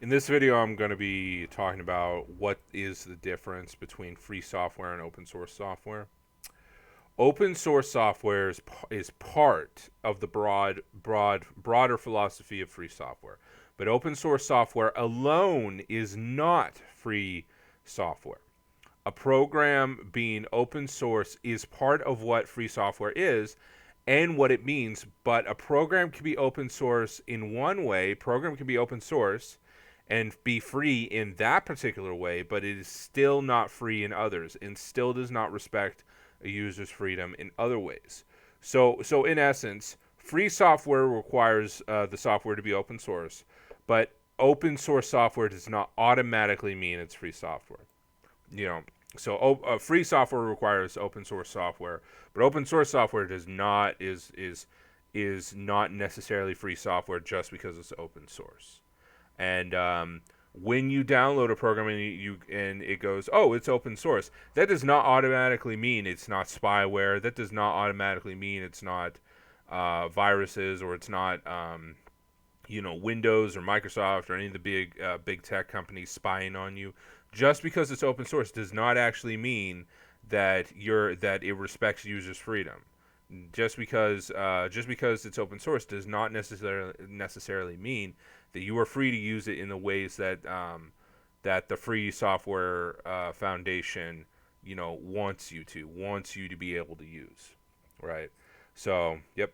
In this video, I'm going to be talking about what is the difference between free software and open source software. Open source software is part of the broader philosophy of free software. But open source software alone is not free software. A program being open source is part of what free software is and what it means, but a program can be open source in one way. Program can be open source and be free in that particular way, but it is still not free in others and still does not respect a user's freedom in other ways. So in essence, free software requires the software to be open source, but open source software does not automatically mean it's free software. You know, so free software requires open source software, but open source software does not is not necessarily free software just because it's open source. And when you download a program and it goes, oh, it's open source, that does not automatically mean it's not spyware. That does not automatically mean it's not viruses, or it's not Windows or Microsoft or any of the big tech companies spying on you. Just because it's open source does not actually mean that it respects users' freedom. Just because it's open source does not necessarily mean that you are free to use it in the ways that the Free Software Foundation wants you to be able to use, right? So, yep.